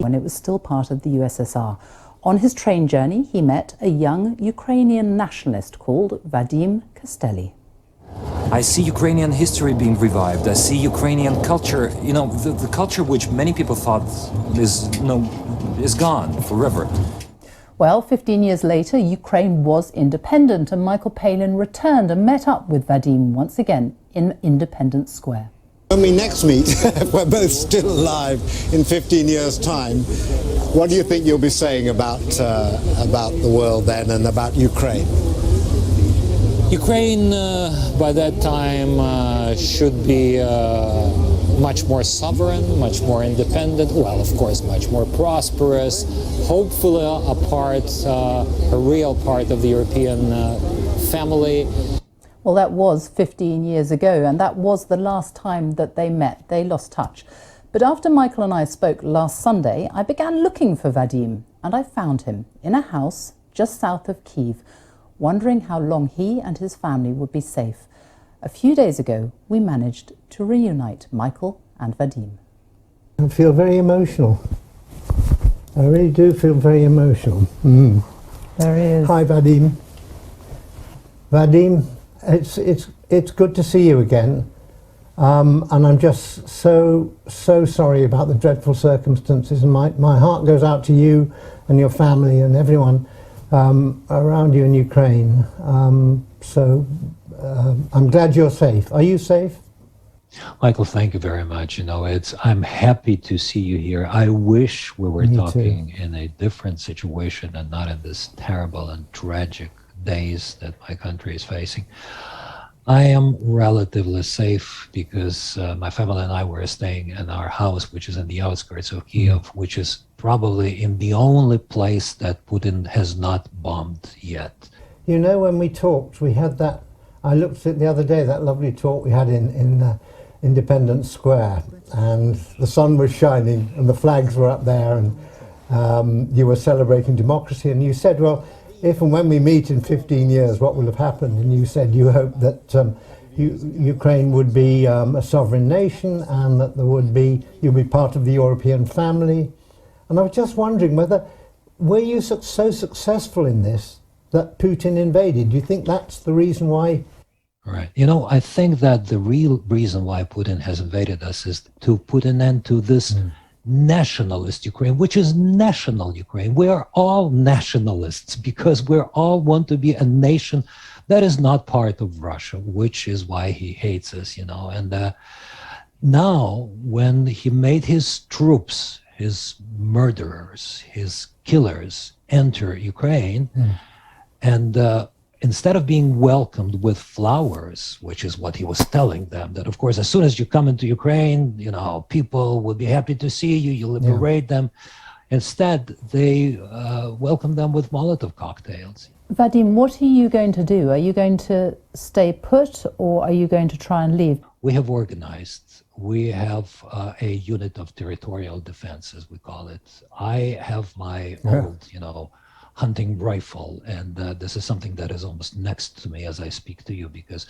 when it was still part of the USSR. On his train journey, he met a young Ukrainian nationalist called Vadim Kostelly. I see Ukrainian history being revived. I see Ukrainian culture, the culture which many people thought is gone forever. Well, 15 years later, Ukraine was independent, and Michael Palin returned and met up with Vadim once again in Independence Square. When we next meet, if we're both still alive in 15 years' time, what do you think you'll be saying about the world then and about Ukraine? Ukraine, by that time, should be much more sovereign, much more independent, well, of course, much more prosperous, hopefully a real part of the European family. Well, that was 15 years ago, and that was the last time that they met. They lost touch. But after Michael and I spoke last Sunday, I began looking for Vadim, and I found him in a house just south of Kyiv, wondering how long he and his family would be safe. A few days ago, we managed to reunite Michael and Vadim. I feel very emotional. I really do feel very emotional. There he is. Hi, Vadim. Vadim, it's good to see you again. And I'm just so sorry about the dreadful circumstances. And my heart goes out to you and your family and everyone around you in Ukraine. I'm glad you're safe. Are you safe? Michael, thank you very much. I'm happy to see you here. I wish we were talking in a different situation and not in this terrible and tragic days that my country is facing. I am relatively safe because my family and I were staying in our house, which is in the outskirts of Kyiv, which is probably in the only place that Putin has not bombed yet. You know, when we talked, we had that, I looked at the other day, that lovely talk we had in Independence Square, and the sun was shining and the flags were up there, and you were celebrating democracy, and you said, well, if and when we meet in 15 years, what will have happened? And you said you hope that Ukraine would be a sovereign nation and that you'll be part of the European family. And I was just wondering were you so successful in this that Putin invaded? Do you think that's the reason why? Right. I think that the real reason why Putin has invaded us is to put an end to this nationalist Ukraine, which is national Ukraine. We are all nationalists because we all want to be a nation that is not part of Russia, which is why he hates us, And now when he made his troops, his murderers, his killers enter Ukraine, and instead of being welcomed with flowers, which is what he was telling them, that of course, as soon as you come into Ukraine, people will be happy to see you, you liberate them. Instead, they welcome them with Molotov cocktails. Vadim, what are you going to do? Are you going to stay put, or are you going to try and leave? We have organized. We have a unit of territorial defense, as we call it. I have my old, hunting rifle, and this is something that is almost next to me as I speak to you, because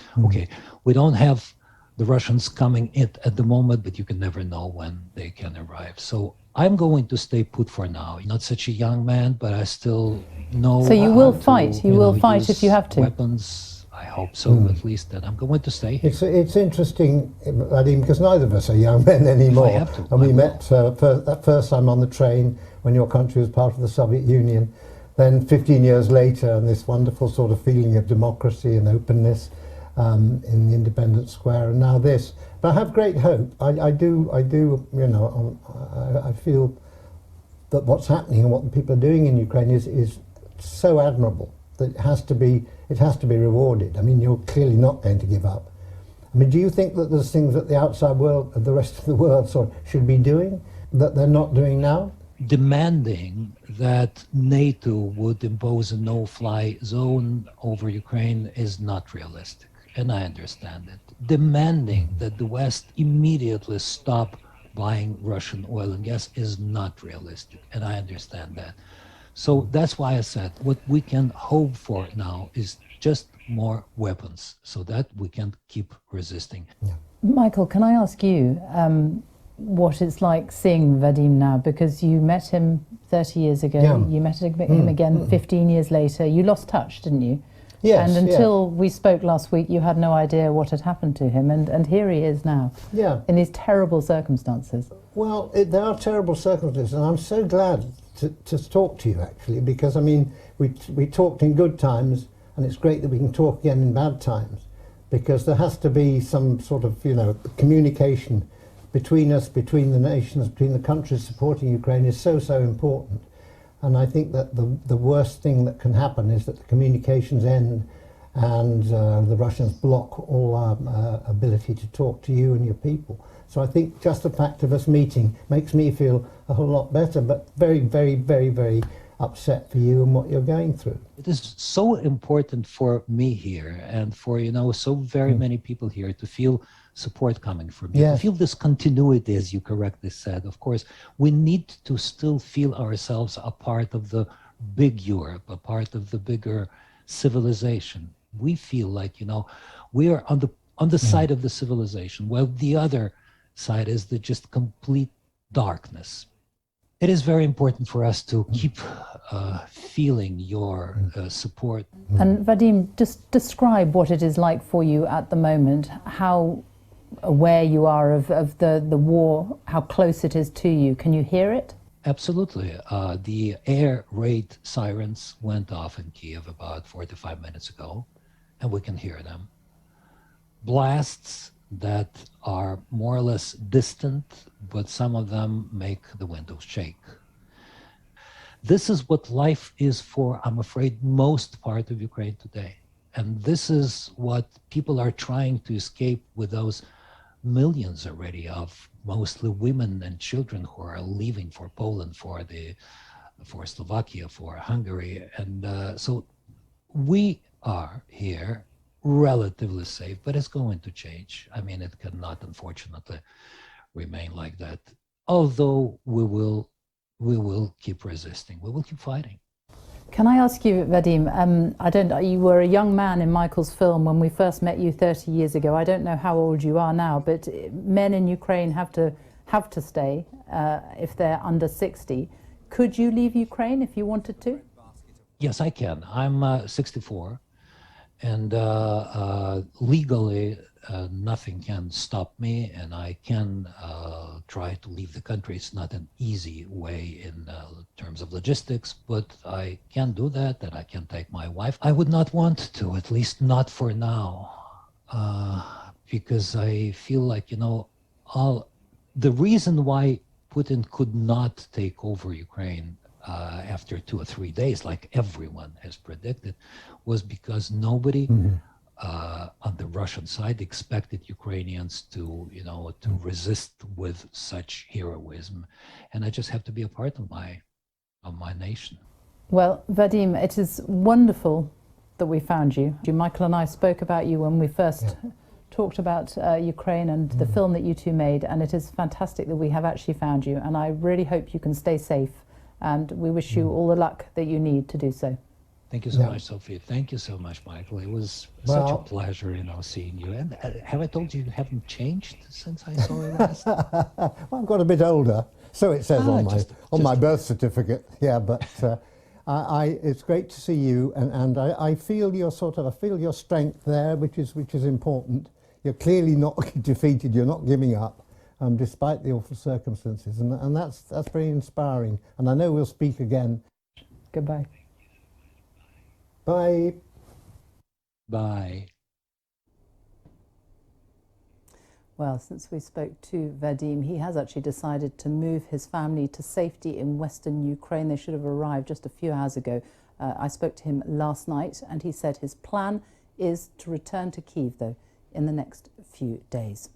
we don't have the Russians coming in at the moment, but you can never know when they can arrive. So I'm going to stay put for now. Not such a young man, but I still know. So you will fight. You will fight if you have to. Weapons. I hope so, at least. And I'm going to stay here. It's interesting, Vadim, because neither of us are young men anymore. I have to. And we met that first time on the train when your country was part of the Soviet Union. Then 15 years later, and this wonderful sort of feeling of democracy and openness in the Independence Square, and now this. But I have great hope. I do. I feel that what's happening and what the people are doing in Ukraine is so admirable that it has to be rewarded. I mean, you're clearly not going to give up. I mean, do you think that there's things that the outside world, the rest of the world, should be doing that they're not doing now? Demanding that NATO would impose a no-fly zone over Ukraine is not realistic, and I understand it. Demanding that the West immediately stop buying Russian oil and gas is not realistic, and I understand that. So that's why I said what we can hope for now is just more weapons so that we can keep resisting. Michael, can I ask you, what it's like seeing Vadim now, because you met him 30 years ago, Yeah. you met him again 15 years later. You lost touch, didn't you? Yes, And until we spoke last week, you had no idea what had happened to him, and here he is now, Yeah. in these terrible circumstances. Well, there are terrible circumstances, and I'm so glad to talk to you, actually, because, I mean, we talked in good times, and it's great that we can talk again in bad times, because there has to be some sort of, you know, communication between us, between the nations, between the countries supporting Ukraine is so, so important. And I think that the worst thing that can happen is that the communications end and the Russians block all our ability to talk to you and your people. So I think just the fact of us meeting makes me feel a whole lot better, but very, very, very, very upset for you and what you're going through. It is so important for me here and for, you know, so very many people here to feel support coming from you, to Yes. feel this continuity, as you correctly said. Of course, we need to still feel ourselves a part of the big Europe, a part of the bigger civilization. We feel like, you know, we are on the side of the civilization, while the other side is the just complete darkness. It is very important for us to keep feeling your support. And Vadim, just describe what it is like for you at the moment, how aware you are of the war, how close it is to you. Can you hear it? Absolutely. The air raid sirens went off in Kiev about 45 minutes ago, and we can hear them. Blasts that are more or less distant, but some of them make the windows shake. This is what life is for, I'm afraid, most part of Ukraine today. And this is what people are trying to escape with those millions already of mostly women and children who are leaving for Poland, for Slovakia, for Hungary. And so we are here relatively safe, but it's going to change. I mean, it cannot, unfortunately, remain like that. Although we will keep resisting. We will keep fighting. Can I ask you, Vadim, you were a young man in Michael's film when we first met you 30 years ago. I don't know how old you are now, but men in Ukraine have to stay if they're under 60. Could you leave Ukraine if you wanted to? Yes, I can. I'm 64, and legally nothing can stop me, and I can try to leave the country. It's not an easy way in terms of logistics, but I can do that, and I can take my wife. I would not want to, at least not for now, because I feel like, you know, the reason why Putin could not take over Ukraine after 2 or 3 days, like everyone has predicted, was because nobody on the Russian side expected Ukrainians to, you know, to resist with such heroism, and I just have to be a part of my nation. Well, Vadim, it is wonderful that we found you. Michael and I spoke about you when we first talked about Ukraine and the film that you two made, and it is fantastic that we have actually found you, and I really hope you can stay safe, and we wish you all the luck that you need to do so. Thank you so much, Sophie. Thank you so much, Michael. It was such a pleasure, you know, seeing you. And have I told you haven't changed since I saw you last? Well, I've got a bit older, so it says on my birth certificate. Yeah, but it's great to see you, and I feel your I feel your strength there, which is important. You're clearly not defeated. You're not giving up, despite the awful circumstances, and that's very inspiring. And I know we'll speak again. Goodbye. Bye. Bye. Well, since we spoke to Vadim, he has actually decided to move his family to safety in western Ukraine. They should have arrived just a few hours ago. I spoke to him last night, and he said his plan is to return to Kyiv, though, in the next few days.